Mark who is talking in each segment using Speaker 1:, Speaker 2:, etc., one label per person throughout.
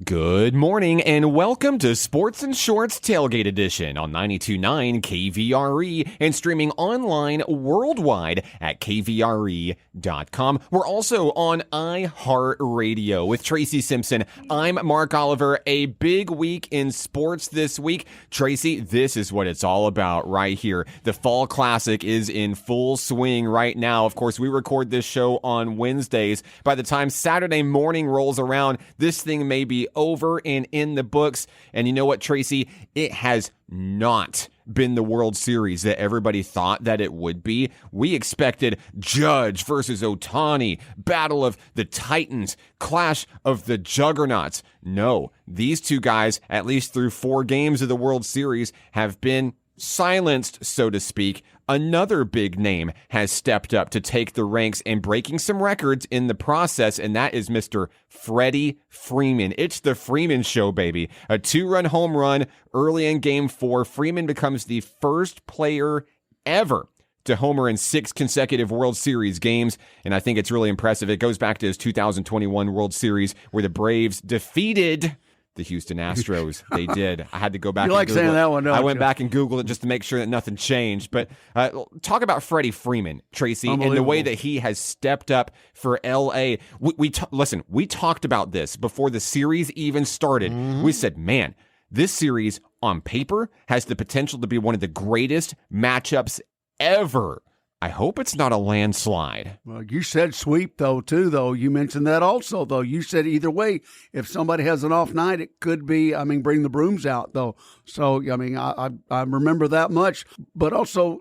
Speaker 1: Good morning and welcome to Sports and Shorts Tailgate Edition on 92.9 KVRE and streaming online worldwide at kvre.com. We're also on iHeartRadio with Tracy Simpson. I'm Mark Oliver. A big week in sports this week. Tracy, this is what it's all about right here. The Fall Classic is in full swing right now. Of course, we record this show on Wednesdays. By the time Saturday morning rolls around, this thing may be over and in the books. And you know what, Tracy? It has not been the World Series that everybody thought that it would be. We expected Judge versus Ohtani, battle of the Titans, clash of the juggernauts. No, these two guys, at least through 4 games of the World Series, have been silenced, so to speak. Another big name has stepped up to take the ranks and breaking some records in the process, and that is Mr. Freddie Freeman. It's the Freeman Show, baby. A 2-run home run early in Game 4. Freeman becomes the first player ever to homer in 6 consecutive World Series games, and I think it's really impressive. It goes back to his 2021 World Series where the Braves defeated the Houston Astros. They did. I had to go back
Speaker 2: you
Speaker 1: and Google
Speaker 2: saying
Speaker 1: it.
Speaker 2: That one, don't
Speaker 1: I went
Speaker 2: you?
Speaker 1: back and Googled it just to make sure that nothing changed. But talk about Freddie Freeman, Tracy, and the way that he has stepped up for L.A. Listen, we talked about this before the series even started. Mm-hmm. We said, man, this series on paper has the potential to be one of the greatest matchups ever. I hope it's not a landslide.
Speaker 2: Well, you said sweep, though, too, though. You mentioned that also, though. You said either way, if somebody has an off night, it could be, bring the brooms out, though. So, I remember that much. But also,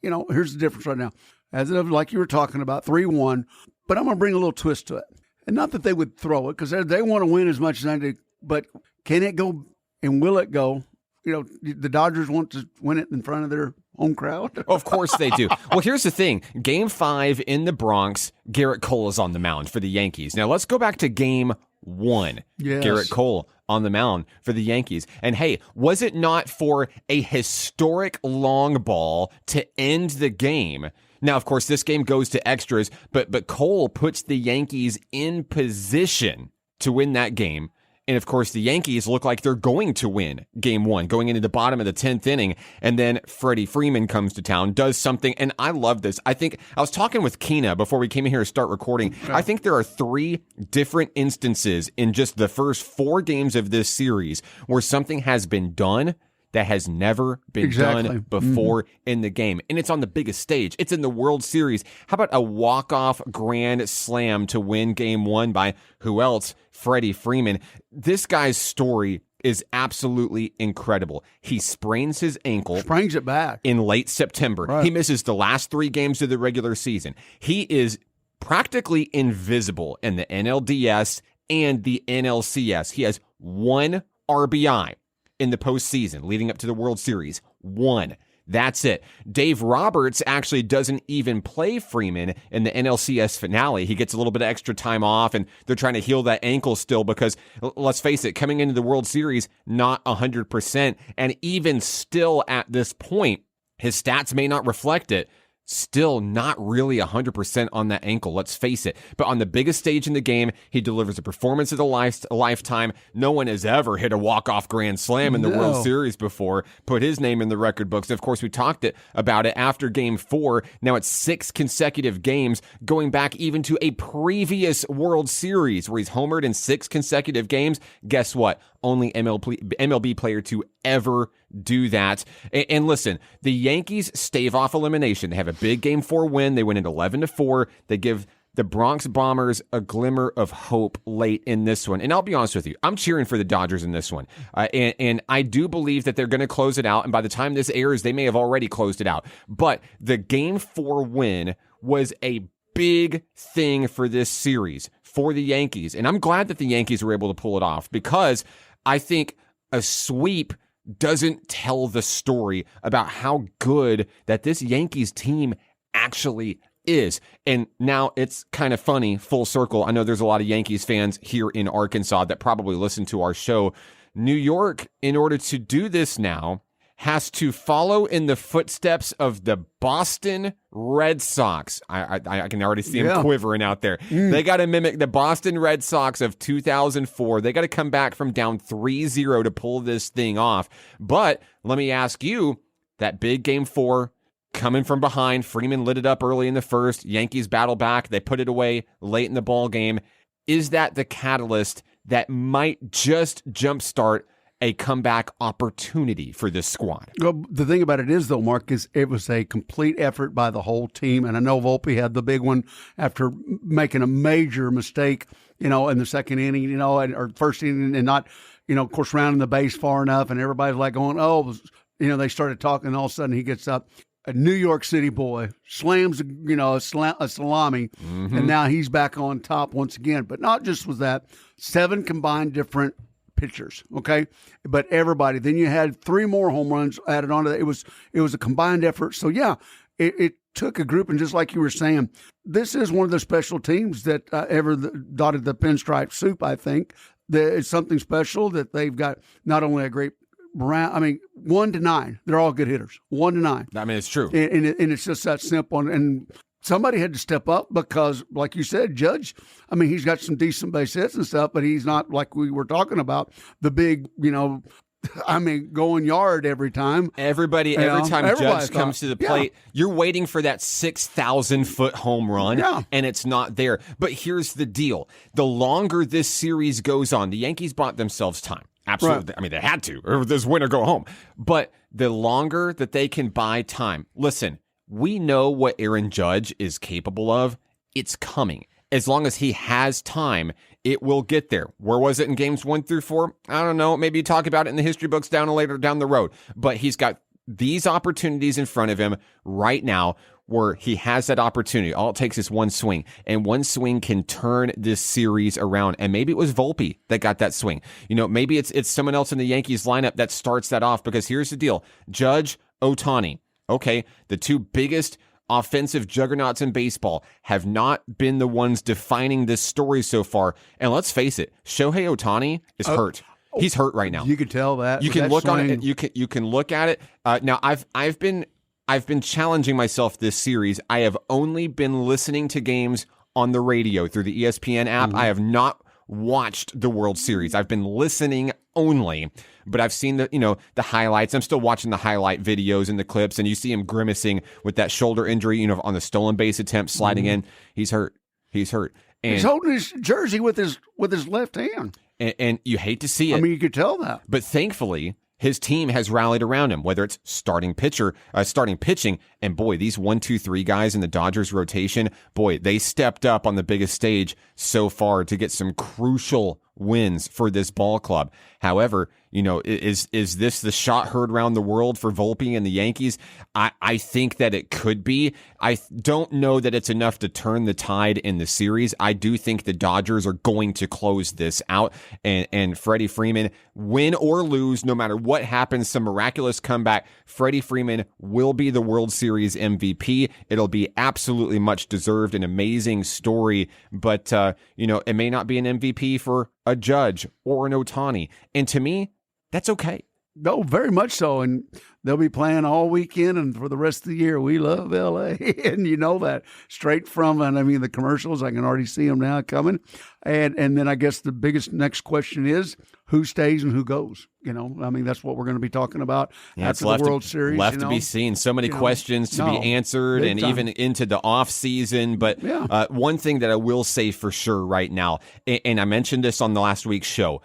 Speaker 2: here's the difference right now. As if, like you were talking about, 3-1, but I'm going to bring a little twist to it. And not that they would throw it, because they want to win as much as I do, but can it go and will it go? The Dodgers want to win it in front of their home crowd.
Speaker 1: Of course they do. Well, here's the thing. Game 5 in the Bronx, Garrett Cole is on the mound for the Yankees. Now, let's go back to Game 1.
Speaker 2: Yes.
Speaker 1: Garrett Cole on the mound for the Yankees. And hey, was it not for a historic long ball to end the game? Now, of course, this game goes to extras, but Cole puts the Yankees in position to win that game. And, of course, the Yankees look like they're going to win Game 1, going into the bottom of the 10th inning. And then Freddie Freeman comes to town, does something. And I love this. I think I was talking with Keena before we came in here to start recording. Okay. I think there are 3 different instances in just the first 4 games of this series where something has been done that has never been done before in the game. And it's on the biggest stage. It's in the World Series. How about a walk-off grand slam to win Game 1 by who else? Freddie Freeman. This guy's story is absolutely incredible. He sprains his ankle.
Speaker 2: Sprains it back.
Speaker 1: In late September. Right. He misses the last 3 games of the regular season. He is practically invisible in the NLDS and the NLCS. He has 1 RBI in the postseason leading up to the World Series. 1. That's it. Dave Roberts actually doesn't even play Freeman in the NLCS finale. He gets a little bit of extra time off, and they're trying to heal that ankle still because, let's face it, coming into the World Series, not 100%. And even still at this point, his stats may not reflect it. Still not really 100% on that ankle, let's face it. But on the biggest stage in the game, he delivers a performance of a lifetime. No one has ever hit a walk-off grand slam in the World Series before, put his name in the record books. And of course, we talked about it after Game 4. Now it's 6 consecutive games, going back even to a previous World Series where he's homered in 6 consecutive games. Guess what? Only MLB player to ever do that. And listen, the Yankees stave off elimination. They have a big Game 4 win. They win it 11-4. They give the Bronx Bombers a glimmer of hope late in this one. And I'll be honest with you, I'm cheering for the Dodgers in this one. And I do believe that they're going to close it out. And by the time this airs, they may have already closed it out. But the Game 4 win was a big thing for this series for the Yankees. And I'm glad that the Yankees were able to pull it off because I think a sweep doesn't tell the story about how good that this Yankees team actually is. And now it's kind of funny, full circle. I know there's a lot of Yankees fans here in Arkansas that probably listen to our show. New York, in order to do this now, has to follow in the footsteps of the Boston Red Sox. I can already see him quivering out there. They got to mimic the Boston Red Sox of 2004. They got to come back from down 3-0 to pull this thing off. But let me ask you, that big Game 4, coming from behind, Freeman lit it up early in the first. Yankees battle back. They put it away late in the ball game. Is that the catalyst that might just jumpstart a comeback opportunity for this squad?
Speaker 2: Well, the thing about it is, though, Mark, is it was a complete effort by the whole team. And I know Volpe had the big one after making a major mistake, in the second inning, or first inning, and not, of course, rounding the base far enough. And everybody's like going, they started talking, and all of a sudden he gets up. A New York City boy slams, a salami, and now he's back on top once again. But not just with that, 7 combined different pitchers, okay? But everybody. Then you had 3 more home runs added on to that. It was a combined effort. So, yeah, it took a group, and just like you were saying, this is one of the special teams that ever dotted the pinstripe soup, I think. It's something special that they've got not only a great 1 to 9. They're all good hitters. 1 to 9.
Speaker 1: I mean, it's true.
Speaker 2: And it's just that simple. And somebody had to step up because, like you said, Judge, he's got some decent base hits and stuff, but he's not, like we were talking about, the big, going yard every time.
Speaker 1: Every time Judge comes to the plate, you're waiting for that 6,000-foot home run, and it's not there. But here's the deal. The longer this series goes on, the Yankees bought themselves time. Absolutely. Right. They had to, or this win or go home. But the longer that they can buy time, listen, we know what Aaron Judge is capable of. It's coming. As long as he has time, it will get there. Where was it in games 1 through 4? I don't know. Maybe you talk about it in the history books later down the road. But he's got these opportunities in front of him right now where he has that opportunity. All it takes is one swing, and one swing can turn this series around. And maybe it was Volpe that got that swing. Maybe it's someone else in the Yankees lineup that starts that off, because here's the deal. Judge, Ohtani, okay, the 2 biggest offensive juggernauts in baseball have not been the ones defining this story so far. And let's face it, Shohei Ohtani is hurt. He's hurt right now.
Speaker 2: You can tell that.
Speaker 1: You can look on it. You can look at it. Now I've been challenging myself this series. I have only been listening to games on the radio through the ESPN app. I have not watched the World Series. I've been listening only, but I've seen the highlights. I'm still watching the highlight videos and the clips, and you see him grimacing with that shoulder injury, on the stolen base attempt sliding in. He's hurt. And
Speaker 2: he's holding his jersey with his left hand.
Speaker 1: And you hate to see it.
Speaker 2: You could tell that.
Speaker 1: But thankfully, his team has rallied around him, whether it's starting pitching, and boy, these 1, 2, 3 guys in the Dodgers rotation, boy, they stepped up on the biggest stage so far to get some crucial wins for this ball club. However, is this the shot heard around the world for Volpe and the Yankees? I think that it could be. I don't know that it's enough to turn the tide in the series. I do think the Dodgers are going to close this out, and Freddie Freeman, win or lose, no matter what happens, some miraculous comeback, Freddie Freeman will be the World Series MVP. It'll be absolutely much deserved, an amazing story, but it may not be an MVP for a Judge or an Ohtani. And to me, that's okay.
Speaker 2: No, very much so. And they'll be playing all weekend and for the rest of the year. We love L.A. And you know that straight from, the commercials, I can already see them now coming. And then I guess the biggest next question is who stays and who goes. That's what we're going to be talking about after the World Series.
Speaker 1: Left to be seen. So many questions to be answered, and even into the off season. But one thing that I will say for sure right now, and I mentioned this on the last week's show,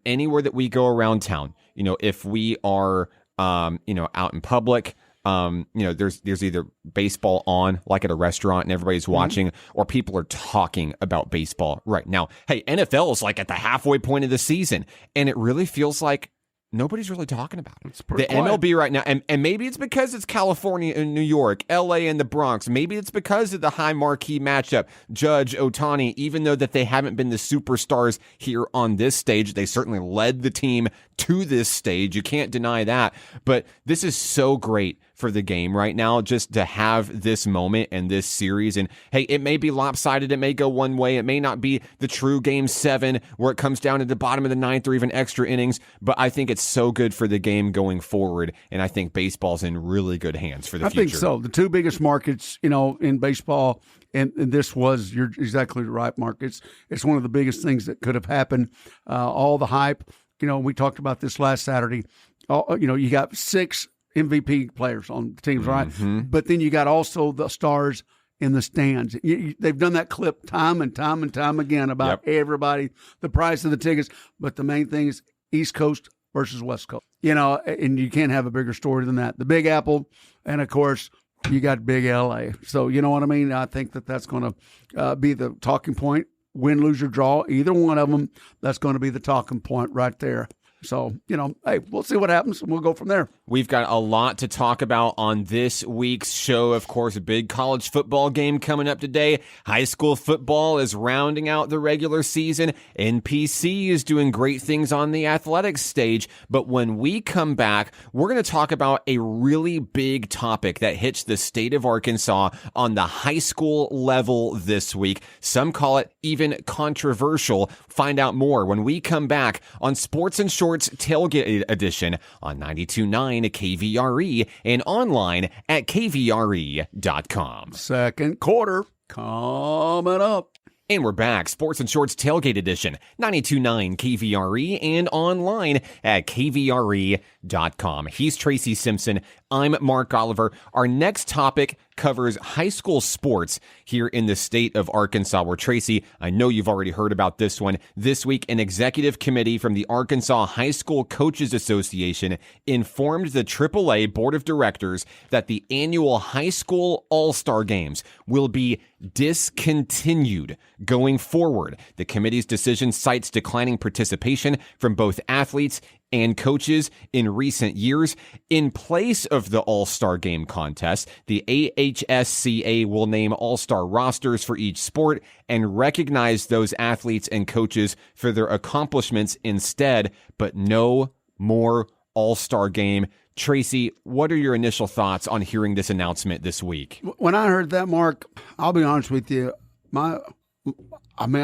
Speaker 1: anywhere that we go around town, if we are, out in public, there's either baseball on, like at a restaurant, and everybody's watching, or people are talking about baseball right now. Hey, NFL is like at the halfway point of the season, and it really feels like nobody's really talking about it. The quiet. MLB right now, and maybe it's because it's California and New York, LA and the Bronx. Maybe it's because of the high marquee matchup, Judge, Ohtani, even though that they haven't been the superstars here on this stage. They certainly led the team to this stage. You can't deny that. But this is so great for the game right now, just to have this moment and this series. And hey, it may be lopsided. It may go one way. It may not be the true Game 7 where it comes down to the bottom of the ninth or even extra innings. But I think it's so good for the game going forward. And I think baseball's in really good hands for the future.
Speaker 2: I think so. The two biggest markets, in baseball, and this was, you're exactly right, Mark. It's one of the biggest things that could have happened. All the hype, we talked about this last Saturday. You got 6 MVP players on the teams, right? But then you got also the stars in the stands. They've done that clip time and time and time again about everybody, the price of the tickets. But the main thing is East Coast versus West Coast. And you can't have a bigger story than that. The Big Apple, and of course, you got Big LA. So you know what I mean? I think that's going to be the talking point. Win, lose, or draw, either one of them, that's going to be the talking point right there. So, hey, we'll see what happens, and we'll go from there.
Speaker 1: We've got a lot to talk about on this week's show. Of course, a big college football game coming up today. High school football is rounding out the regular season. NPC is doing great things on the athletics stage. But when we come back, we're going to talk about a really big topic that hits the state of Arkansas on the high school level this week. Some call it even controversial. Find out more when we come back on Sports and Shorts Tailgate Edition on 92.9 KVRE and online at kvre.com.
Speaker 2: Second quarter coming up.
Speaker 1: And we're back. Sports and Shorts Tailgate Edition, 92.9 KVRE and online at kvre.com. He's Tracy Simpson. I'm Mark Oliver. Our next topic covers high school sports here in the state of Arkansas, where Tracy, I know you've already heard about this one. This week, an executive committee from the Arkansas High School Coaches Association informed the AAA Board of Directors that the annual high school all-star games will be discontinued going forward. The committee's decision cites declining participation from both athletes and coaches in recent years. In place of the All-Star Game contest, the AHSCA will name All-Star rosters for each sport and recognize those athletes and coaches for their accomplishments instead, but no more All-Star Game. Tracy, what are your initial thoughts on hearing this announcement this week?
Speaker 2: When I heard that, Mark, I'll be honest with you, I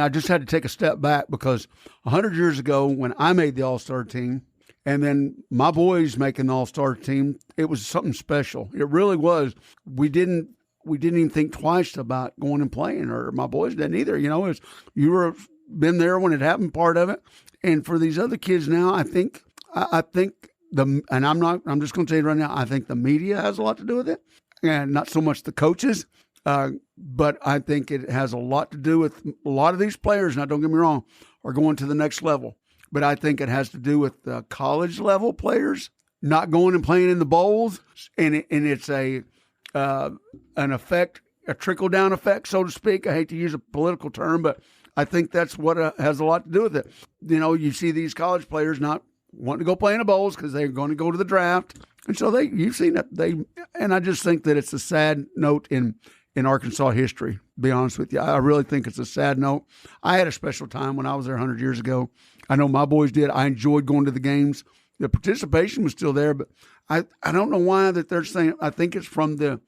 Speaker 2: just had to take a step back, because 100 years ago when I made the All-Star team, and then my boys making the All-Star team, it was something special. It really was. We didn't even think twice about going and playing, or my boys didn't either. You were been there when it happened, part of it. And for these other kids now, I think I'm just going to say it right now, I think the media has a lot to do with it, and not so much the coaches. But I think it has a lot to do with a lot of these players. Now, don't get me wrong, are going to the next level. But I think it has to do with the college level players not going and playing in the bowls, and it's an effect, a trickle down effect, so to speak. I hate to use a political term, but I think that's what has a lot to do with it. You see these college players not wanting to go play in the bowls because they're going to go to the draft, and so you've seen that and I just think that it's a sad note in Arkansas history, to be honest with you. I really think it's a sad note. I had a special time when I was there 100 years ago. I know my boys did. I enjoyed going to the games. The participation was still there, but I don't know why that they're saying. I think it's from the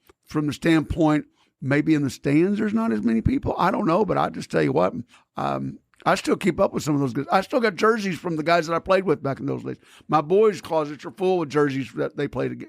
Speaker 2: standpoint, maybe in the stands there's not as many people. I don't know, but I just tell you what, I still keep up with some of those guys. I still got jerseys from the guys that I played with back in those days. My boys' closets are full of jerseys that they played,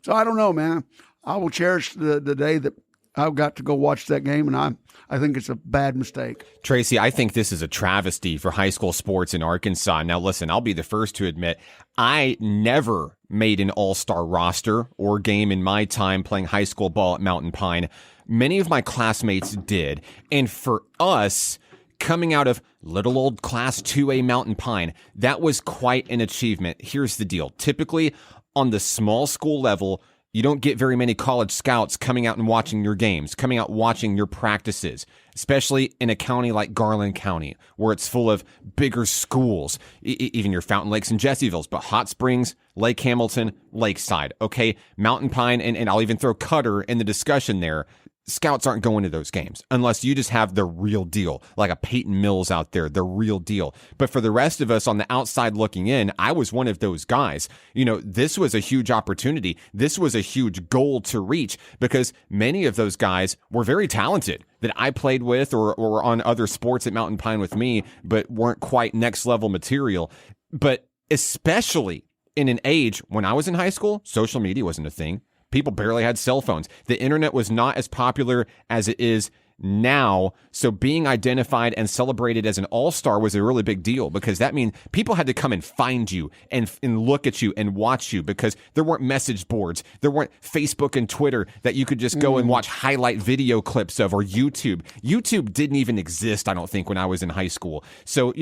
Speaker 2: So I don't know, man. I will cherish the day that I've got to go watch that game, and I think it's a bad mistake.
Speaker 1: Tracy, I think this is a travesty for high school sports in Arkansas. Now, listen, I'll be the first to admit I never made an all-star roster or game in my time playing high school ball at Mountain Pine. Many of my classmates did, and for us, coming out of little old Class 2A Mountain Pine, that was quite an achievement. Here's the deal. Typically, on the small school level, you don't get very many college scouts coming out and watching your games, coming out watching your practices, especially in a county like Garland County, where it's full of bigger schools, even your Fountain Lakes and Jessievilles, but Hot Springs, Lake Hamilton, Lakeside, okay, Mountain Pine, and I'll even throw Cutter in the discussion there. scouts aren't going to those games unless you just have the real deal, like a Peyton Mills out there, the real deal. But for the rest of us on the outside looking in, I was one of those guys. This was a huge opportunity. This was a huge goal to reach because many of those guys were very talented that I played with or on other sports at Mountain Pine with me, but weren't quite next level material. But especially in an age when I was in high school, social media wasn't a thing. People barely had cell phones. The internet was not as popular as it is now. So being identified and celebrated as an all-star was a really big deal because that means people had to come and find you and look at you and watch you because there weren't message boards. There weren't Facebook and Twitter that you could just go and watch highlight video clips of, or YouTube. YouTube didn't even exist, I don't think, when I was in high school. So,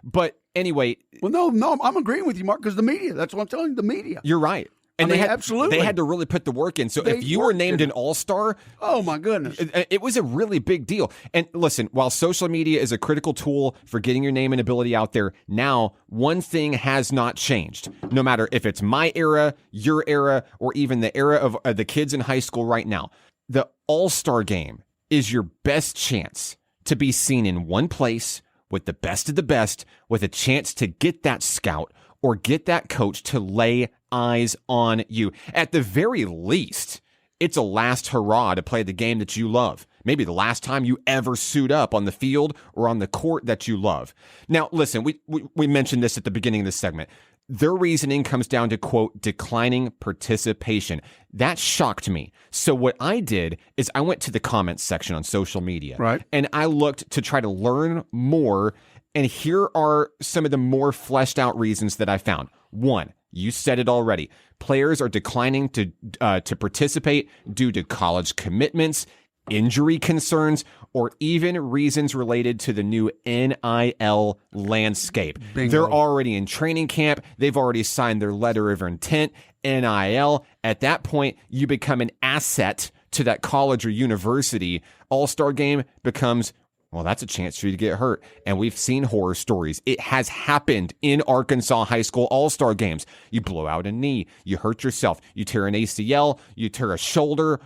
Speaker 1: but anyway.
Speaker 2: Well, no, I'm agreeing with you, Mark, because the media, that's what I'm telling you, the media.
Speaker 1: You're right. And
Speaker 2: absolutely.
Speaker 1: They had to really put the work in. So if you were named an all-star,
Speaker 2: oh my goodness,
Speaker 1: it was a really big deal. And listen, while social media is a critical tool for getting your name and ability out there, now one thing has not changed. No matter if it's my era, your era, or even the era of the kids in high school right now, the all-star game is your best chance to be seen in one place with the best of the best, with a chance to get that scout or get that coach to lay eyes on you. At the very least, it's a last hurrah to play the game that you love. Maybe the last time you ever suit up on the field or on the court that you love. Now, listen, we mentioned this at the beginning of this segment. Their reasoning comes down to, quote, declining participation. That shocked me. So what I did is I went to the comments section on social media.
Speaker 2: Right.
Speaker 1: And I looked to try to learn more. And here are some of the more fleshed out reasons that I found. One, you said it already. Players are declining to participate due to college commitments, injury concerns, or even reasons related to the new NIL landscape.
Speaker 2: Bingo.
Speaker 1: They're already in training camp. They've already signed their letter of intent, NIL. At that point, you become an asset to that college or university. All-Star game becomes, well, that's a chance for you to get hurt. And we've seen horror stories. It has happened in Arkansas high school all-star games. You blow out a knee, you hurt yourself, you tear an ACL, you tear a shoulder,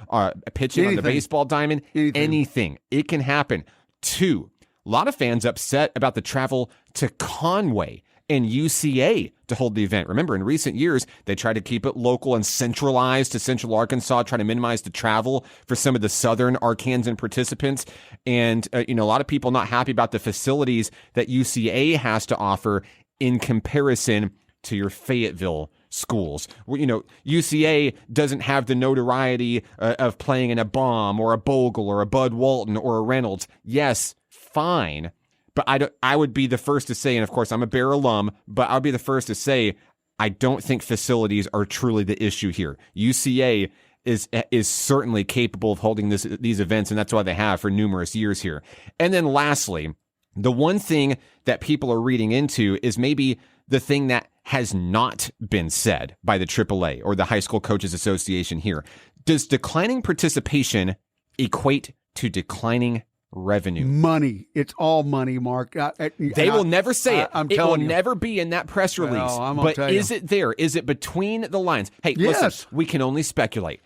Speaker 1: pitching on the baseball diamond, anything. It can happen. Two, a lot of fans upset about the travel to Conway and UCA to hold the event. Remember, in recent years, they tried to keep it local and centralized to Central Arkansas, try to minimize the travel for some of the Southern Arkansan participants. And, a lot of people not happy about the facilities that UCA has to offer in comparison to your Fayetteville schools. UCA doesn't have the notoriety of playing in a Baum or a Bogle or a Bud Walton or a Reynolds. Yes, fine. But I would be the first to say, and of course I'm a Bear alum, but I'll be the first to say, I don't think facilities are truly the issue here. UCA is certainly capable of holding these events, and that's why they have for numerous years here. And then lastly, the one thing that people are reading into is maybe the thing that has not been said by the AAA or the High School Coaches Association here. Does declining participation equate to declining revenue?
Speaker 2: Money. It's all money, Mark.
Speaker 1: They will never say it.
Speaker 2: I'm
Speaker 1: it
Speaker 2: telling
Speaker 1: will
Speaker 2: you.
Speaker 1: never be in that press release.
Speaker 2: Well,
Speaker 1: but is it there? Is it between the lines? Hey,
Speaker 2: Yes.
Speaker 1: listen, we can only speculate.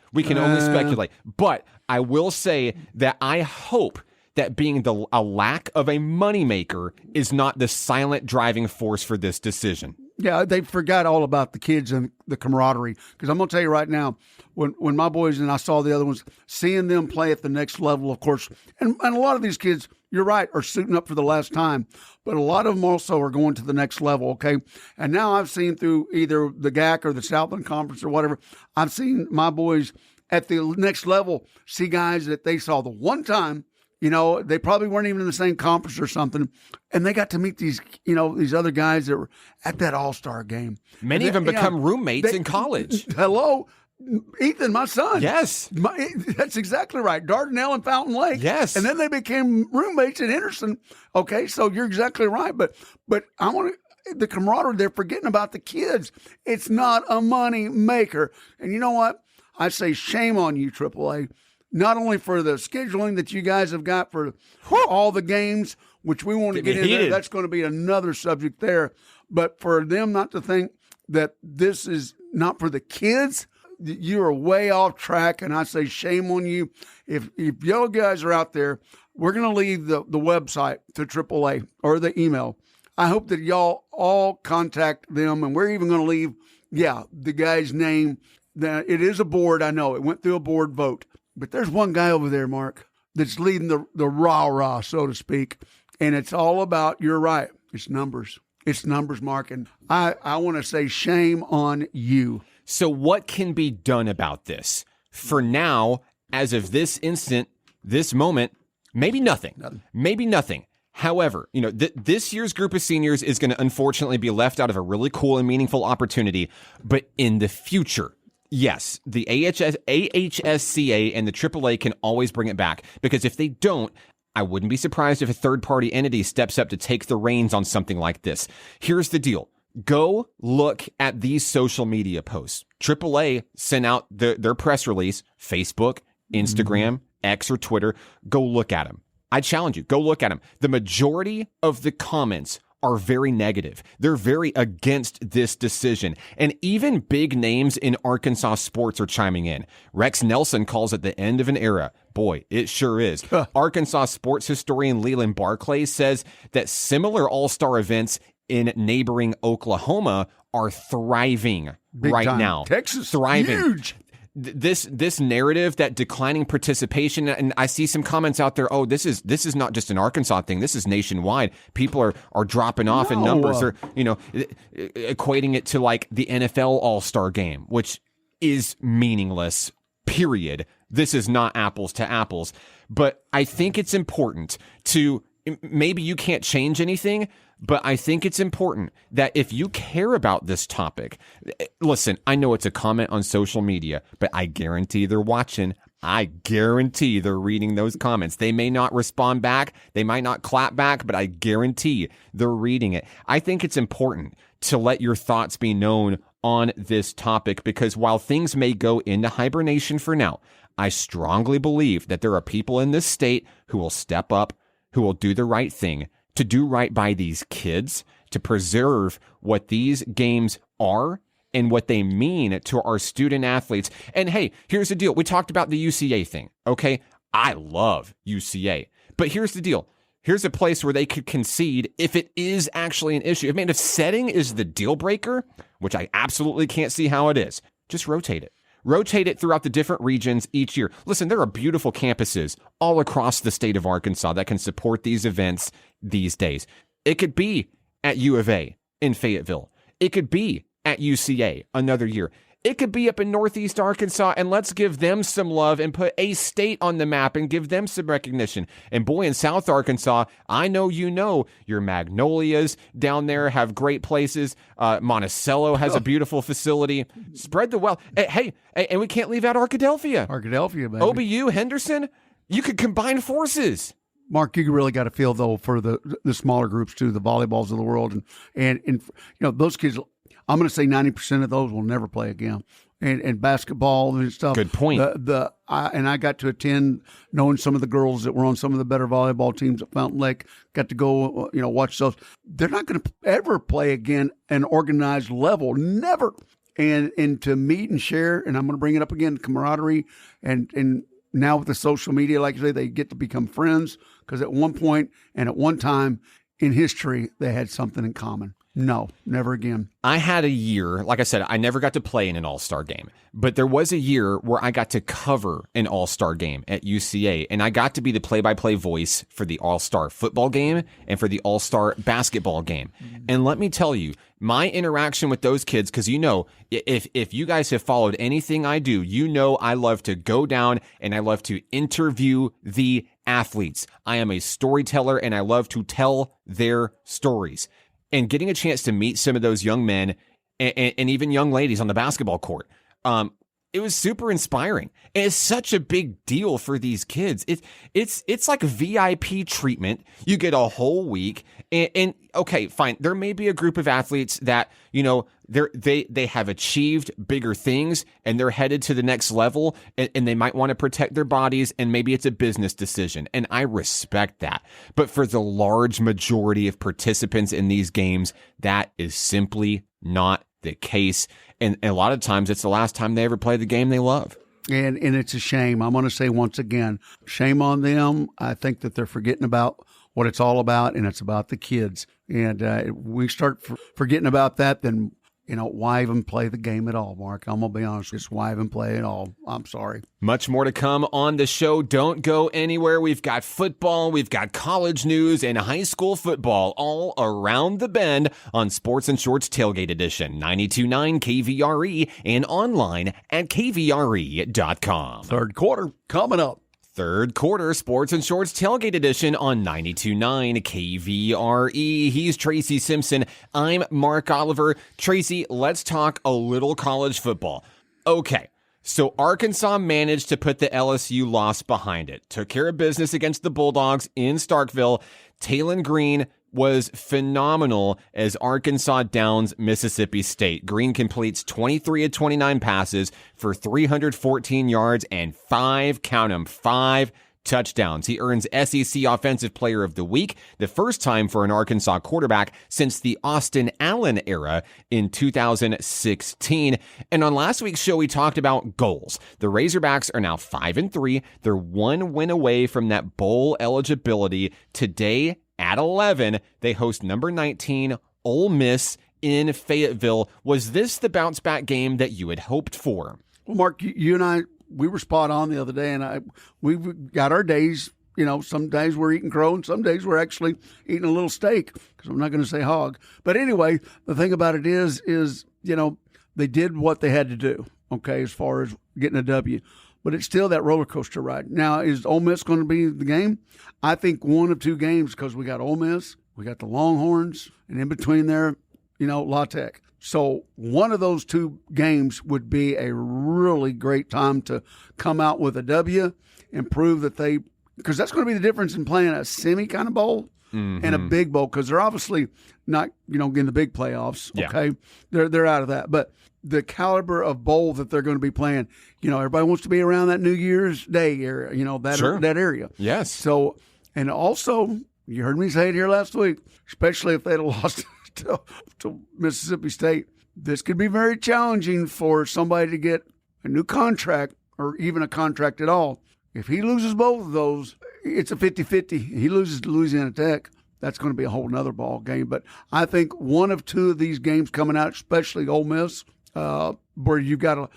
Speaker 1: But I will say that I hope that being a lack of a moneymaker is not the silent driving force for this decision.
Speaker 2: Yeah, they forgot all about the kids and the camaraderie. Because I'm going to tell you right now, when my boys and I saw the other ones, seeing them play at the next level, of course, and a lot of these kids, you're right, are suiting up for the last time. But a lot of them also are going to the next level, okay? And now I've seen through either the GAC or the Southland Conference or whatever, I've seen my boys at the next level see guys that they saw the one time. They probably weren't even in the same conference or something, and they got to meet these other guys that were at that all-star game.
Speaker 1: Many of them become roommates in college.
Speaker 2: Hello, Ethan, my son.
Speaker 1: Yes.
Speaker 2: That's exactly right. Dardanelle and Fountain Lake.
Speaker 1: Yes.
Speaker 2: And then they became roommates at Henderson. Okay, so you're exactly right. But I want the camaraderie, they're forgetting about the kids. It's not a money maker. And you know what? I say shame on you, AAA. Not only for the scheduling that you guys have got for all the games, which we want to get into, that's going to be another subject there. But for them not to think that this is not for the kids, you're way off track, and I say shame on you. If yellow guys are out there, we're going to leave the website to AAA or the email. I hope that y'all all contact them, and we're even going to leave, the guy's name. It is a board, I know. It went through a board vote. But there's one guy over there, Mark, that's leading the rah-rah, so to speak, and it's all about, you're right, it's numbers. It's numbers, Mark, and I want to say shame on you.
Speaker 1: So what can be done about this? For now, as of this instant, this moment, maybe nothing. Maybe nothing. However, this year's group of seniors is going to unfortunately be left out of a really cool and meaningful opportunity. But in the future, yes, the AHSCA and the AAA can always bring it back. Because if they don't, I wouldn't be surprised if a third-party entity steps up to take the reins on something like this. Here's the deal. Go look at these social media posts. AAA sent out their press release, Facebook, Instagram, X, or Twitter. Go look at them. I challenge you. Go look at them. The majority of the comments are very negative. They're very against this decision. And even big names in Arkansas sports are chiming in. Rex Nelson calls it the end of an era. Boy, it sure is. Arkansas sports historian Leland Barclay says that similar all-star events in neighboring Oklahoma are thriving
Speaker 2: Big
Speaker 1: right
Speaker 2: time.
Speaker 1: now.
Speaker 2: Texas,
Speaker 1: thriving.
Speaker 2: Huge.
Speaker 1: This narrative that declining participation, and I see some comments out there, this is not just an Arkansas thing, this is nationwide. People are dropping off in numbers, or equating it to like the NFL All-Star game, which is meaningless, period. This is not apples to apples. But I think it's important to, maybe you can't change anything, but I think it's important that if you care about this topic, listen, I know it's a comment on social media, but I guarantee they're watching. I guarantee they're reading those comments. They may not respond back. They might not clap back, but I guarantee they're reading it. I think it's important to let your thoughts be known on this topic, because while things may go into hibernation for now, I strongly believe that there are people in this state who will step up, who will do the right thing, to do right by these kids, to preserve what these games are and what they mean to our student athletes. And hey, here's the deal. We talked about the UCA thing, okay? I love UCA. But here's the deal. Here's a place where they could concede if it is actually an issue. I mean, if setting is the deal breaker, which I absolutely can't see how it is, just rotate it. Rotate it throughout the different regions each year. Listen, there are beautiful campuses all across the state of Arkansas that can support these events these days. It could be at U of A in Fayetteville. It could be at UCA another year. It could be up in Northeast Arkansas, and let's give them some love and put A-State on the map and give them some recognition. And boy, in South Arkansas, I know your Magnolias down there have great places. Monticello has a beautiful facility. Spread the wealth. Hey, and we can't leave out Arkadelphia.
Speaker 2: Arkadelphia, baby.
Speaker 1: OBU, Henderson, you could combine forces.
Speaker 2: Mark, you really got to feel, though, for the smaller groups, too, the volleyballs of the world. And those kids, I'm going to say 90% of those will never play again. And basketball and stuff.
Speaker 1: Good point.
Speaker 2: I got to attend, knowing some of the girls that were on some of the better volleyball teams at Fountain Lake, got to go, watch those. They're not going to ever play again an organized level. Never. And to meet and share, and I'm going to bring it up again, camaraderie, and now with the social media, like you say, they get to become friends, because at one point and at one time in history, they had something in common. No, never again.
Speaker 1: I had a year, like I said, I never got to play in an all-star game, but there was a year where I got to cover an all-star game at UCA, and I got to be the play-by-play voice for the all-star football game and for the all-star basketball game. Mm-hmm. And let me tell you, my interaction with those kids, because if you guys have followed anything I do, I love to go down and I love to interview the athletes. I am a storyteller and I love to tell their stories. And getting a chance to meet some of those young men and even young ladies on the basketball court, it was super inspiring. And it's such a big deal for these kids. It's like VIP treatment. You get a whole week, And okay, fine. There may be a group of athletes that, you know, they have achieved bigger things and they're headed to the next level, and they might want to protect their bodies, and maybe it's a business decision. And I respect that. But for the large majority of participants in these games, that is simply not the case. And a lot of times it's the last time they ever play the game they love.
Speaker 2: And it's a shame. I'm going to say once again, shame on them. I think that they're forgetting about what it's all about, and it's about the kids. And we start forgetting about that, then, you know, why even play the game at all, Mark? I'm going to be honest, just why even play at all? I'm sorry.
Speaker 1: Much more to come on the show. Don't go anywhere. We've got football, we've got college news, and high school football all around the bend on Sports and Shorts Tailgate Edition, 92.9 KVRE, and online at kvre.com.
Speaker 2: Third quarter coming up.
Speaker 1: Third quarter Sports and Shorts Tailgate Edition on 92.9 KVRE. He's Tracy Simpson. I'm Mark Oliver. Tracy, let's talk a little college football. Okay, so Arkansas managed to put the LSU loss behind it. Took care of business against the Bulldogs in Starkville. Taylen Green was phenomenal as Arkansas downs Mississippi State. Green completes 23 of 29 passes for 314 yards and 5 touchdowns. He earns SEC Offensive Player of the Week, the first time for an Arkansas quarterback since the Austin Allen era in 2016. And on last week's show, we talked about goals. The Razorbacks are now 5-3. They're one win away from that bowl eligibility. Today, at 11, they host number 19, Ole Miss, in Fayetteville. Was this the bounce-back game that you had hoped for?
Speaker 2: Well, Mark, you and I, we were spot on the other day, and we've got our days. You know, some days we're eating crow, and some days we're actually eating a little steak, because I'm not going to say hog. But anyway, the thing about it is, you know, they did what they had to do, okay, as far as getting a W. But it's still that roller coaster ride. Now, is Ole Miss going to be the game? I think one of two games, because we got Ole Miss, we got the Longhorns, and in between there, you know, La Tech. So one of those two games would be a really great time to come out with a W and prove that they – because that's going to be the difference in playing a semi kind of bowl and a big bowl, because they're obviously not, you know, getting the big playoffs, okay? Yeah. They're out of that. But the caliber of bowl that they're going to be playing, you know, everybody wants to be around that New Year's Day area, you know, that area.
Speaker 1: Yes.
Speaker 2: So, and also, you heard me say it here last week, especially if they'd have lost to Mississippi State, this could be very challenging for somebody to get a new contract or even a contract at all. If he loses both of those, it's a 50-50. He loses to Louisiana Tech, that's going to be a whole nother ball game. But I think one of two of these games coming out, especially Ole Miss, where you've got a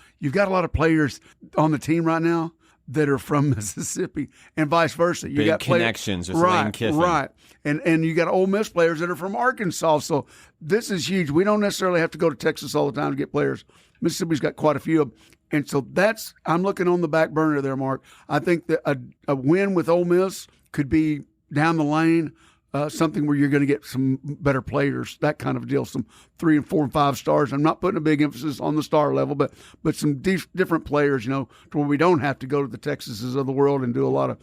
Speaker 2: lot of players on the team right now that are from Mississippi, and vice versa. You got
Speaker 1: connections with Lane Kiffin.
Speaker 2: Right. And you got Ole Miss players that are from Arkansas. So this is huge. We don't necessarily have to go to Texas all the time to get players. Mississippi's got quite a few of them. And so I'm looking on the back burner there, Mark. I think that a win with Ole Miss could be down the lane, something where you're going to get some better players, that kind of deal, some 3 and 4 and 5 stars. I'm not putting a big emphasis on the star level, but some different players, you know, to where we don't have to go to the Texases of the world and do a lot of,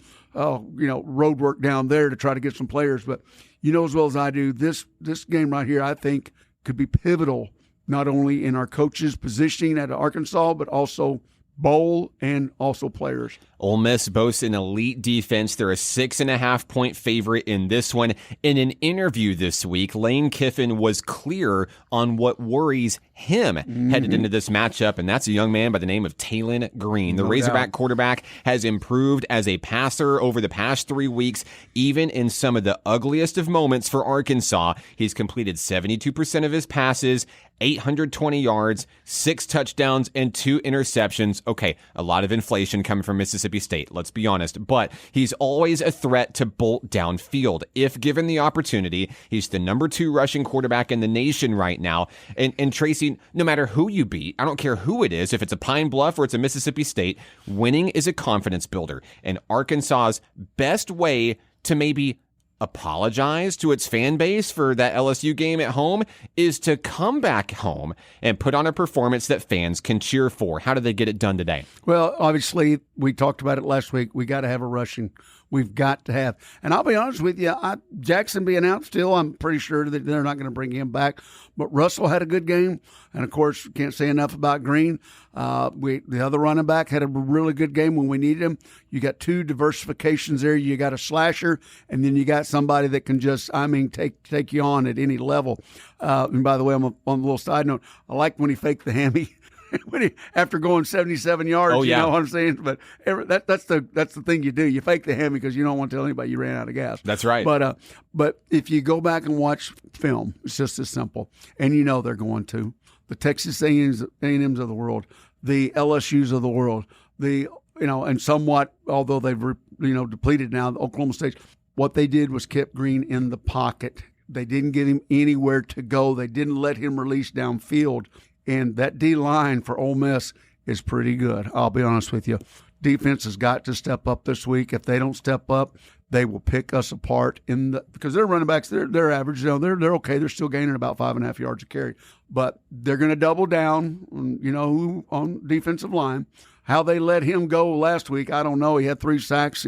Speaker 2: you know, road work down there to try to get some players. But you know as well as I do, this game right here, I think, could be pivotal, not only in our coaches' positioning at Arkansas, but also bowl and also players.
Speaker 1: Ole Miss boasts an elite defense. They're a 6.5-point favorite in this one. In an interview this week, Lane Kiffin was clear on what worries him headed into this matchup, and that's a young man by the name of Taylen Green. The Razorback quarterback has improved as a passer over the past 3 weeks, even in some of the ugliest of moments for Arkansas. He's completed 72% of his passes, 820 yards, 6 touchdowns, and 2 interceptions. Okay, a lot of inflation coming from Mississippi State, let's be honest, but he's always a threat to bolt downfield. If given the opportunity, he's the number 2 rushing quarterback in the nation right now. And Tracy, no matter who you beat, I don't care who it is, if it's a Pine Bluff or it's a Mississippi State, winning is a confidence builder. And Arkansas's best way to maybe apologize to its fan base for that LSU game at home is to come back home and put on a performance that fans can cheer for. How did they get it done today?
Speaker 2: Well, obviously, we talked about it last week. We got to have a rushing we've got to have. And I'll be honest with you, Jackson being out still, I'm pretty sure that they're not going to bring him back. But Russell had a good game. And, of course, can't say enough about Green. The other running back had a really good game when we needed him. You got two diversifications there. You got a slasher, and then you got somebody that can just, take you on at any level. And by the way, on a little side note, I like when he faked the hammy. After going 77 yards, You know what I'm saying? But that's the thing you do. You fake the hammy because you don't want to tell anybody you ran out of gas.
Speaker 1: That's right.
Speaker 2: But if you go back and watch film, it's just as simple. And you know they're going to. The Texas A&Ms of the world, the LSUs of the world, and somewhat, although they've depleted now, the Oklahoma State, what they did was kept Green in the pocket. They didn't get him anywhere to go. They didn't let him release downfield. And that D-line for Ole Miss is pretty good. I'll be honest with you. Defense has got to step up this week. If they don't step up, they will pick us apart because their running backs, they're average. They're okay. They're still gaining about 5.5 yards a carry. But they're going to double down, on defensive line. How they let him go last week, I don't know. He had 3 sacks,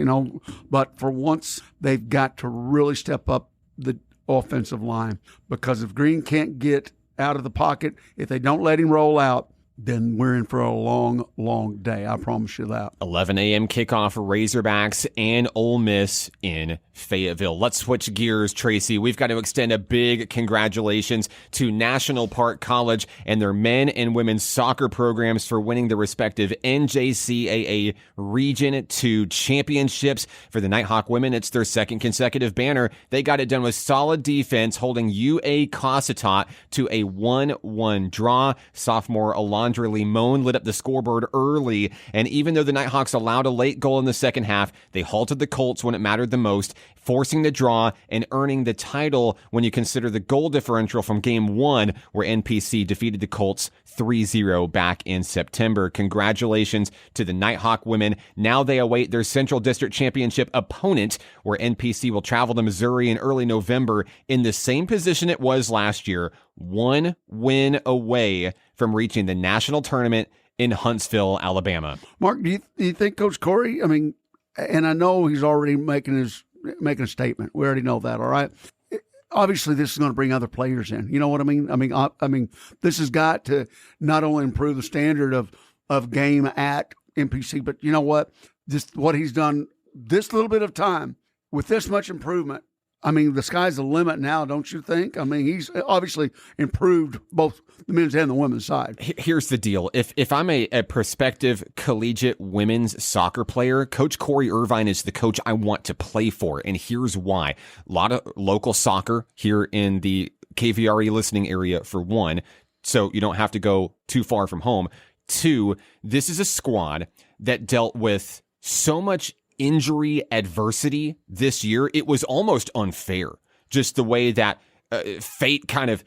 Speaker 2: But for once, they've got to really step up the offensive line because if Green can't get out of the pocket, if they don't let him roll out, then we're in for a long, long day. I promise you that.
Speaker 1: 11 a.m. kickoff for Razorbacks and Ole Miss in Fayetteville. Let's switch gears, Tracy. We've got to extend a big congratulations to National Park College and their men and women's soccer programs for winning the respective NJCAA Region 2 championships. For the Nighthawk women, it's their second consecutive banner. They got it done with solid defense, holding UA Cossatot to a 1-1 draw. Sophomore Alondra Limon lit up the scoreboard early, and even though the Nighthawks allowed a late goal in the second half, they halted the Colts when it mattered the most, forcing the draw and earning the title when you consider the goal differential from Game 1, where NPC defeated the Colts 3-0 back in September. Congratulations to the Nighthawk women. Now they await their Central District Championship opponent, where NPC will travel to Missouri in early November in the same position it was last year, 1 win away from reaching the national tournament in Huntsville, Alabama.
Speaker 2: Mark, do you think Coach Corey, and I know he's already making a statement. We already know that, all right? Obviously, this is going to bring other players in. You know what I mean? This has got to not only improve the standard of game at NPC, but you know what? Just what he's done this little bit of time with this much improvement. The sky's the limit now, don't you think? He's obviously improved both the men's and the women's side.
Speaker 1: Here's the deal. If I'm a prospective collegiate women's soccer player, Coach Corey Irvine is the coach I want to play for, and here's why. A lot of local soccer here in the KVRE listening area, for one, so you don't have to go too far from home. 2, this is a squad that dealt with so much injury adversity this year. It was almost unfair, just the way that fate kind of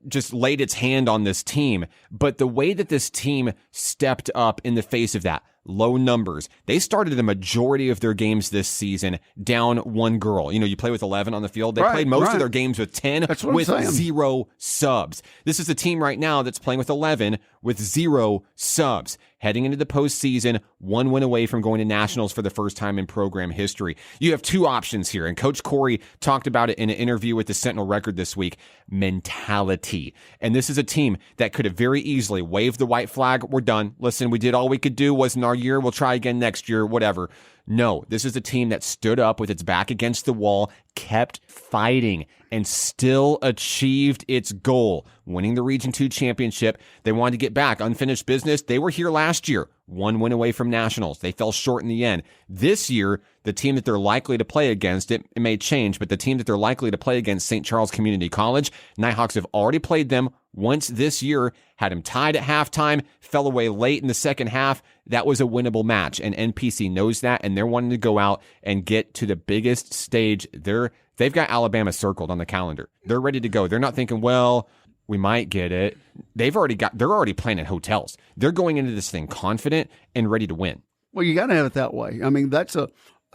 Speaker 1: just laid its hand on this team. But the way that this team stepped up in the face of that, low numbers. They started the majority of their games this season down 1 girl. You play with 11 on the field. They played most of their games with 10 with 0 subs. This is a team right now that's playing with 11 with 0 subs. Heading into the postseason, 1 win away from going to nationals for the first time in program history. You have 2 options here, and Coach Corey talked about it in an interview with the Sentinel Record this week. Mentality. And this is a team that could have very easily waved the white flag. We're done. Listen, we did all we could do. Wasn't our year. We'll try again next year, whatever. No, this is a team that stood up with its back against the wall, kept fighting, and still achieved its goal, winning the Region 2 championship. They wanted to get back. Unfinished business. They were here last year. 1 win away from nationals. They fell short in the end. This year, the team that they're likely to play against, it may change, but the team that they're likely to play against, St. Charles Community College, Nighthawks have already played them once this year, had them tied at halftime, fell away late in the second half. That was a winnable match, and NPC knows that, and they're wanting to go out and get to the biggest stage. They've got Alabama circled on the calendar. They're ready to go. They're not thinking, well, we might get it. They're already planning hotels. They're going into this thing confident and ready to win.
Speaker 2: Well, you got to have it that way.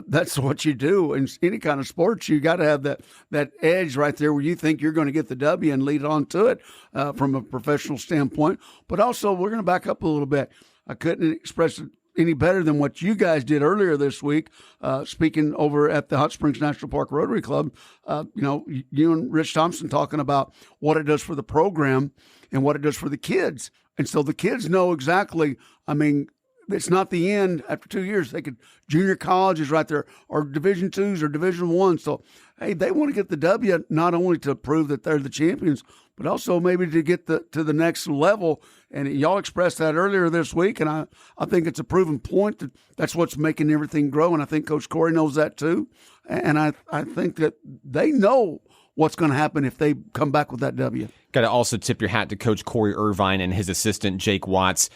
Speaker 2: That's what you do in any kind of sports. You got to have that edge right there where you think you're going to get the W and lead on to it from a professional standpoint. But also, we're going to back up a little bit. I couldn't express it any better than what you guys did earlier this week, speaking over at the Hot Springs National Park Rotary Club. You and Rich Thompson talking about what it does for the program and what it does for the kids. And so the kids know exactly, it's not the end after 2 years. They could, junior college is right there, or Division IIs or Division I. So, hey, they want to get the W not only to prove that they're the champions, but also maybe to get to the next level. And y'all expressed that earlier this week, and I think it's a proven point that's what's making everything grow. And I think Coach Corey knows that too. And I think that they know what's going to happen if they come back with that W.
Speaker 1: Got to also tip your hat to Coach Corey Irvine and his assistant, Jake Watts.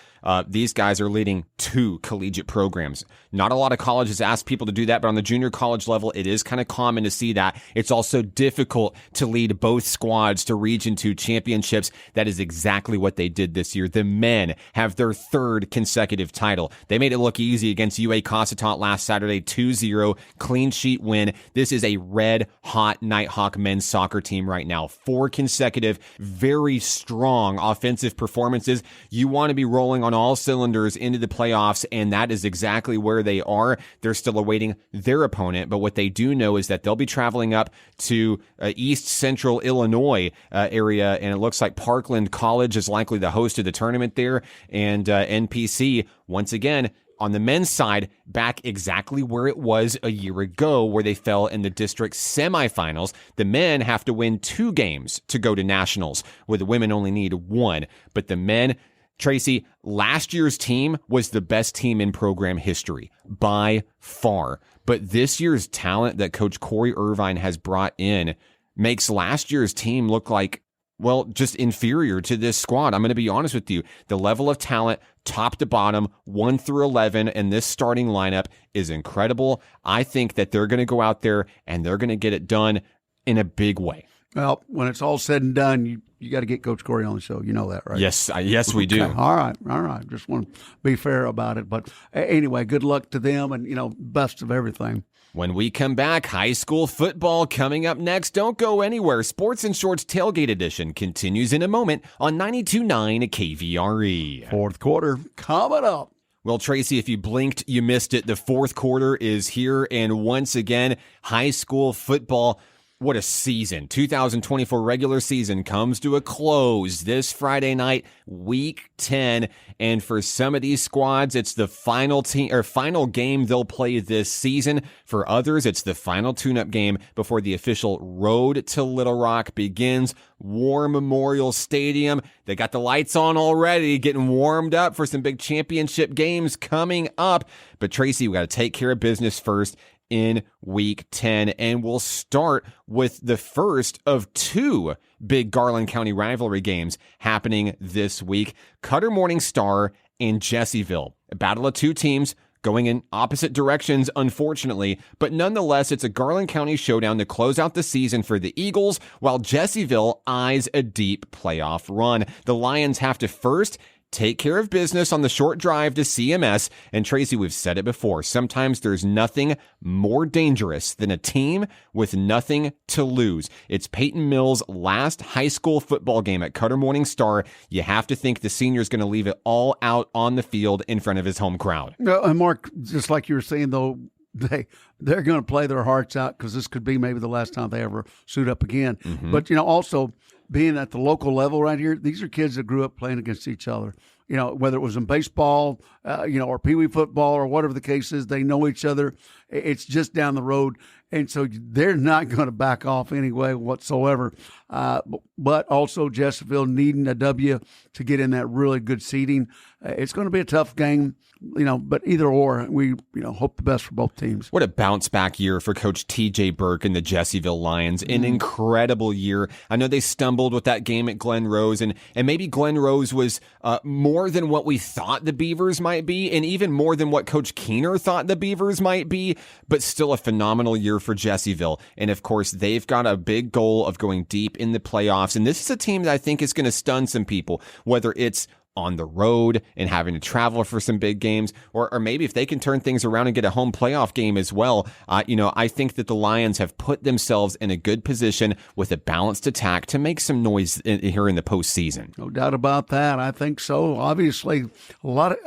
Speaker 1: These guys are leading 2 collegiate programs. Not a lot of colleges ask people to do that, but on the junior college level, it is kind of common to see that. It's also difficult to lead both squads to Region 2 championships. That is exactly what they did this year. The men have their 3rd consecutive title. They made it look easy against UA Cossatot last Saturday, 2-0, clean sheet win. This is a red-hot Nighthawk men's soccer team right now. 4 consecutive, very strong offensive performances. You want to be rolling on all cylinders into the playoffs, and that is exactly where they are. They're still awaiting their opponent, but what they do know is that they'll be traveling up to East Central Illinois area, and it looks like Parkland College is likely the host of the tournament there, and NPC, once again, on the men's side, back exactly where it was a year ago, where they fell in the district semifinals. The men have to win 2 games to go to nationals, where the women only need 1. But the men, Tracy, last year's team was the best team in program history by far. But this year's talent that Coach Corey Irvine has brought in makes last year's team look like, well, just inferior to this squad. I'm going to be honest with you. The level of talent, top to bottom, 1 through 11, and this starting lineup is incredible. I think that they're going to go out there and they're going to get it done in a big way.
Speaker 2: Well, when it's all said and done, you got to get Coach Corey on the show. You know that, right?
Speaker 1: Yes, we do.
Speaker 2: Okay. All right. Just want to be fair about it. But anyway, good luck to them, and, best of everything.
Speaker 1: When we come back, high school football coming up next. Don't go anywhere. Sports and Shorts Tailgate Edition continues in a moment on 92.9 KVRE.
Speaker 2: Fourth quarter coming up.
Speaker 1: Well, Tracy, if you blinked, you missed it. The fourth quarter is here, and once again, high school football. What a season. 2024 regular season comes to a close this Friday night, week 10. And for some of these squads, it's the final game they'll play this season. For others, it's the final tune-up game before the official road to Little Rock begins. War Memorial Stadium. They got the lights on already, getting warmed up for some big championship games coming up. But Tracy, we got to take care of business first in week 10, and we'll start with the first of 2 big Garland County rivalry games happening this week. Cutter Morning Star and Jessieville, a battle of 2 teams going in opposite directions, unfortunately, but nonetheless, it's a Garland County showdown to close out the season for the Eagles, while Jessieville eyes a deep playoff run. The Lions have to first take care of business on the short drive to CMS. And Tracy, we've said it before, sometimes there's nothing more dangerous than a team with nothing to lose. It's Peyton Mills' last high school football game at Cutter Morning Star. You have to think the senior's going to leave it all out on the field in front of his home crowd.
Speaker 2: And Mark, just like you were saying, though, they're going to play their hearts out because this could be maybe the last time they ever suit up again. Mm-hmm. But, also being at the local level right here, these are kids that grew up playing against each other. Whether it was in baseball, or peewee football or whatever the case is, they know each other. It's just down the road. And so they're not going to back off anyway whatsoever. But also Jessieville needing a W to get in that really good seeding. It's going to be a tough game, but either or, we, hope the best for both teams.
Speaker 1: What a bounce back year for Coach TJ Burke and the Jessieville Lions. An incredible year. I know they stumbled with that game at Glen Rose, and maybe Glen Rose was more than what we thought the Beavers might be, and even more than what Coach Keener thought the Beavers might be, but still a phenomenal year for Jessieville. And of course, they've got a big goal of going deep in the playoffs. And this is a team that I think is going to stun some people, whether it's on the road and having to travel for some big games, or maybe if they can turn things around and get a home playoff game as well. I think that the Lions have put themselves in a good position with a balanced attack to make some noise here in the postseason.
Speaker 2: No doubt about that. I think so. Obviously, a lot of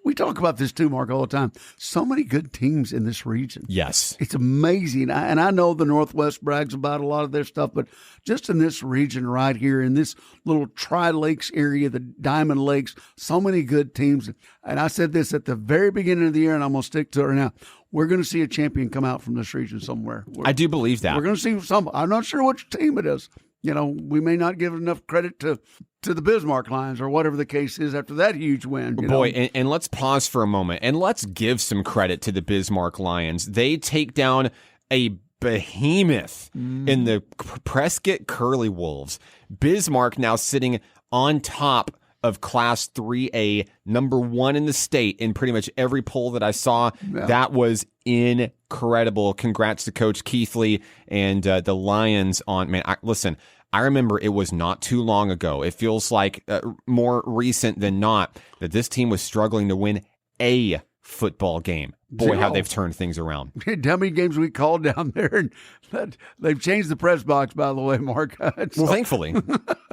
Speaker 2: we talk about this too, Mark, all the time. So many good teams in this region.
Speaker 1: Yes.
Speaker 2: It's amazing. And I know the Northwest brags about a lot of their stuff, but just in this region right here, in this little Tri-Lakes area, the Diamond Lakes, so many good teams. And I said this at the very beginning of the year, and I'm going to stick to it right now. We're going to see a champion come out from this region somewhere.
Speaker 1: I do believe that.
Speaker 2: We're going to see some. I'm not sure which team it is. You know, we may not give enough credit to the Bismarck Lions or whatever the case is after that huge win.
Speaker 1: Boy, and let's pause for a moment and let's give some credit to the Bismarck Lions. They take down a behemoth in the Prescott Curly Wolves. Bismarck now sitting on top of Class 3A, number 1 in the state in pretty much every poll that I saw.
Speaker 2: Yeah.
Speaker 1: That was incredible. Congrats to Coach Keithley and the Lions on, man, listen, I remember it was not too long ago. It feels like more recent than not that this team was struggling to win a football game. Boy, how they've turned things around.
Speaker 2: How many games we called down there? And they've changed the press box, by the way, Mark.
Speaker 1: Well, thankfully.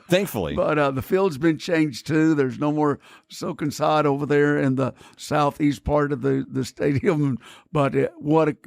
Speaker 1: Thankfully.
Speaker 2: But the field's been changed, too. There's no more soaking sod over there in the southeast part of the stadium. But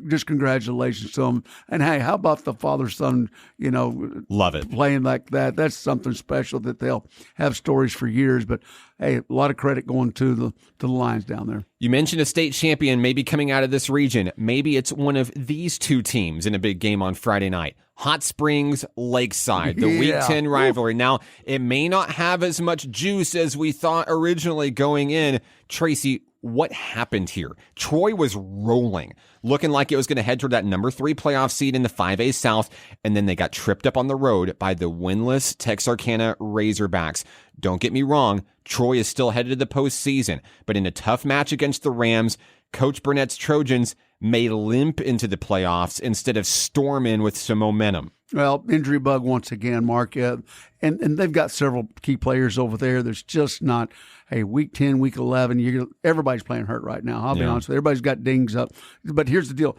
Speaker 2: just congratulations to them. And, hey, how about the father-son,
Speaker 1: love it,
Speaker 2: playing like that? That's something special that they'll have stories for years. But, hey, a lot of credit going to the Lions down there.
Speaker 1: You mentioned a state champion maybe coming out of this region. Maybe it's one of these two teams in a big game on Friday night. Hot Springs, Lakeside, the Week 10 rivalry. Now, it may not have as much juice as we thought originally going in. Tracy, what happened here? Troy was rolling, looking like it was going to head toward that number 3 playoff seed in the 5A South, and then they got tripped up on the road by the winless Texarkana Razorbacks. Don't get me wrong, Troy is still headed to the postseason, but in a tough match against the Rams, Coach Burnett's Trojans may limp into the playoffs instead of storm in with some momentum.
Speaker 2: Well, injury bug once again, Mark. And they've got several key players over there. There's just not, hey, week 10, week 11, everybody's playing hurt right now. I'll be honest with you. Everybody's got dings up. But here's the deal.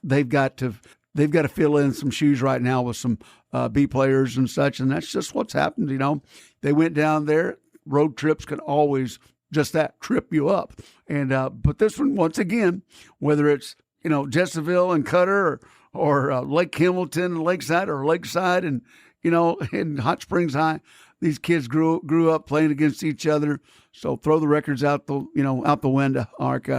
Speaker 2: They've got to fill in some shoes right now with some B players and such, and that's just what's happened. They went down there. Road trips can always just that trip you up. And but this one, once again, whether it's Jesseville and Cutter or Lake Hamilton and Lakeside or Lakeside and in Hot Springs High, these kids grew up playing against each other. So throw the records out the window, Mark.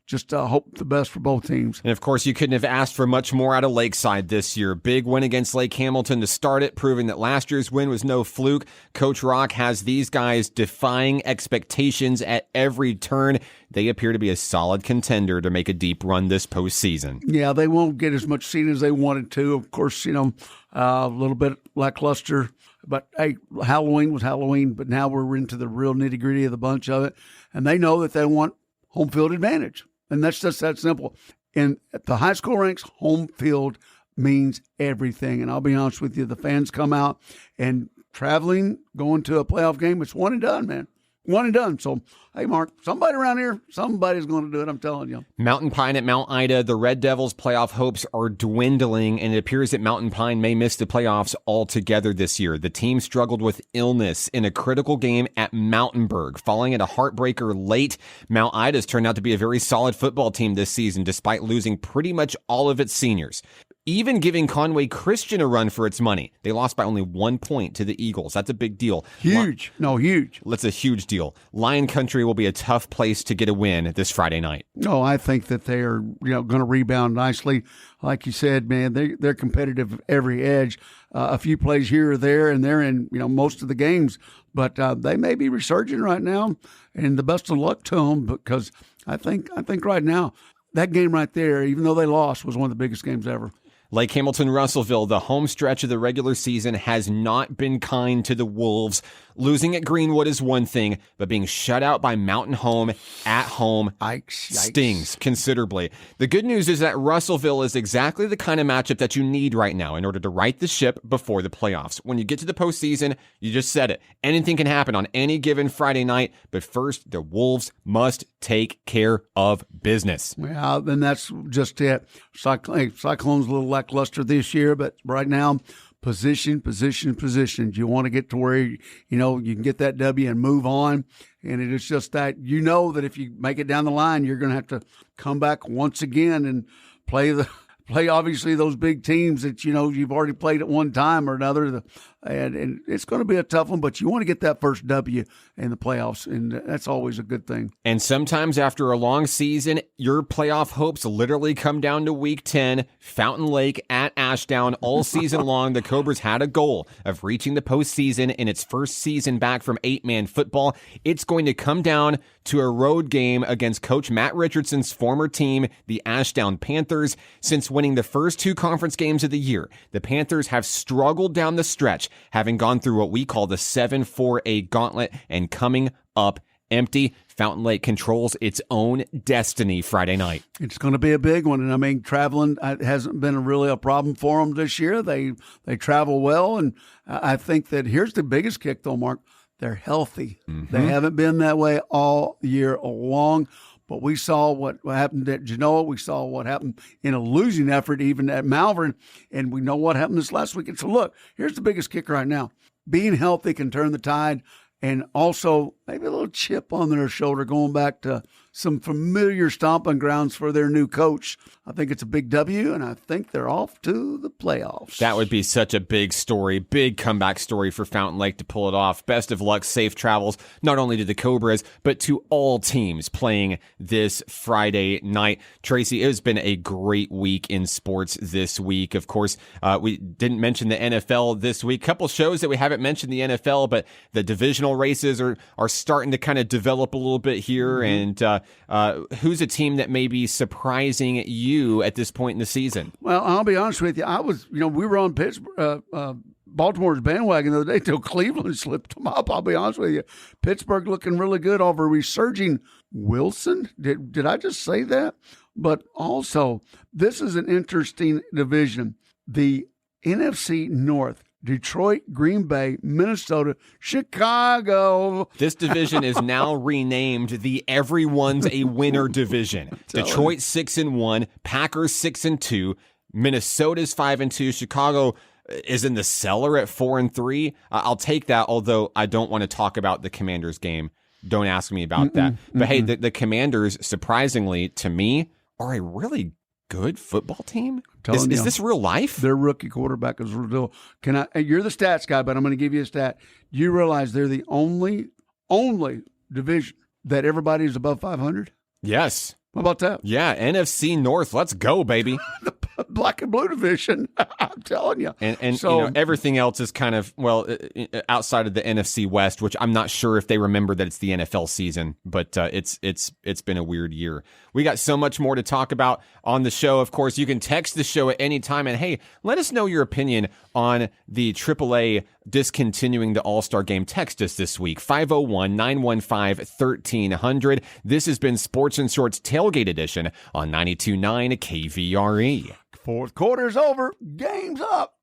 Speaker 2: Just hope the best for both teams.
Speaker 1: And, of course, you couldn't have asked for much more out of Lakeside this year. Big win against Lake Hamilton to start it, proving that last year's win was no fluke. Coach Rock has these guys defying expectations at every turn. They appear to be a solid contender to make a deep run this postseason.
Speaker 2: Yeah, they won't get as much seed as they wanted to. Of course, a little bit lackluster. But, hey, Halloween was Halloween, but now we're into the real nitty-gritty of the bunch of it. And they know that they want home field advantage. And that's just that simple. And at the high school ranks, home field means everything. And I'll be honest with you, the fans come out and traveling, going to a playoff game, it's one and done, man. One and done. So, hey, Mark, somebody around here, somebody's going to do it, I'm telling you.
Speaker 1: Mountain Pine at Mount Ida, the Red Devils' playoff hopes are dwindling, and it appears that Mountain Pine may miss the playoffs altogether this year. The team struggled with illness in a critical game at Mountainburg, falling at a heartbreaker late. Mount Ida's turned out to be a very solid football team this season, despite losing pretty much all of its seniors. Even giving Conway Christian a run for its money. They lost by only 1 point to the Eagles. That's a big deal.
Speaker 2: Huge. Huge.
Speaker 1: That's a huge deal. Lion Country will be a tough place to get a win this Friday night.
Speaker 2: No, I think that they are going to rebound nicely. Like you said, man, they're competitive every edge. A few plays here or there, and they're in most of the games. But they may be resurging right now, and the best of luck to them, because I think right now that game right there, even though they lost, was one of the biggest games ever.
Speaker 1: Lake Hamilton, Russellville, the home stretch of the regular season has not been kind to the Wolves. Losing at Greenwood is one thing, but being shut out by Mountain Home at home stings considerably. The good news is that Russellville is exactly the kind of matchup that you need right now in order to right the ship before the playoffs. When you get to the postseason, you just said it. Anything can happen on any given Friday night, but first, the Wolves must take care of business.
Speaker 2: Well, then that's just it. Cyclone's a little lackluster this year, but right now, position. You want to get to where, you can get that W and move on. And it is just that, that if you make it down the line, you're going to have to come back once again and play obviously those big teams that, you've already played at one time or another. And it's going to be a tough one, but you want to get that first W in the playoffs, and that's always a good thing.
Speaker 1: And sometimes after a long season, your playoff hopes literally come down to Week 10, Fountain Lake at Ashdown. All season long, the Cobras had a goal of reaching the postseason in its first season back from 8-man football. It's going to come down to a road game against Coach Matt Richardson's former team, the Ashdown Panthers. Since winning the first 2 conference games of the year, the Panthers have struggled down the stretch, having gone through what we call the 7-4-A gauntlet and coming up empty. Fountain Lake controls its own destiny Friday night.
Speaker 2: It's going to be a big one, and traveling hasn't been really a problem for them this year. They travel well, and I think that here's the biggest kick, though, Mark. They're healthy. Mm-hmm. They haven't been that way all year long. But we saw what happened at Genoa. We saw what happened in a losing effort even at Malvern. And we know what happened this last week. And so, look, here's the biggest kick right now. Being healthy can turn the tide, and also maybe a little chip on their shoulder going back to some familiar stomping grounds for their new coach. I think it's a big W, and I think they're off to the playoffs.
Speaker 1: That would be such a big story, big comeback story for Fountain Lake to pull it off. Best of luck, safe travels, not only to the Cobras, but to all teams playing this Friday night. Tracy, it has been a great week in sports this week. Of course, we didn't mention the NFL this week. Couple shows that we haven't mentioned the NFL, but the divisional races are starting to kind of develop a little bit here. Mm-hmm. And who's a team that may be surprising you at this point in the season?
Speaker 2: Well, I'll be honest with you. I was, we were on Pittsburgh, Baltimore's bandwagon the other day till Cleveland slipped them up. I'll be honest with you. Pittsburgh looking really good over resurging Wilson. Did I just say that? But also, this is an interesting division. The NFC North. Detroit, Green Bay, Minnesota, Chicago.
Speaker 1: This division is now renamed the Everyone's a Winner division. Detroit 6-1, Packers 6-2, Minnesota's 5-2, Chicago is in the cellar at 4-3. I'll take that, although I don't want to talk about the Commanders game. Don't ask me about that. But hey, the Commanders, surprisingly to me, are a really good football team. Is this real life?
Speaker 2: Their rookie quarterback is real. You're the stats guy, but I'm going to give you a stat. Do you realize they're the only division that everybody's above 500?
Speaker 1: Yes.
Speaker 2: How about that?
Speaker 1: Yeah, NFC North. Let's go, baby.
Speaker 2: The black and blue division. I'm telling you.
Speaker 1: And so, everything else is kind of, outside of the NFC West, which I'm not sure if they remember that it's the NFL season, but it's been a weird year. We got so much more to talk about on the show. Of course, you can text the show at any time. And hey, let us know your opinion on the AAA discontinuing the All-Star game. Text us this week, 501-915-1300. This has been Sports and Shorts Tailgate Edition on 92.9 KVRE.
Speaker 2: Fourth quarter's over. Game's up.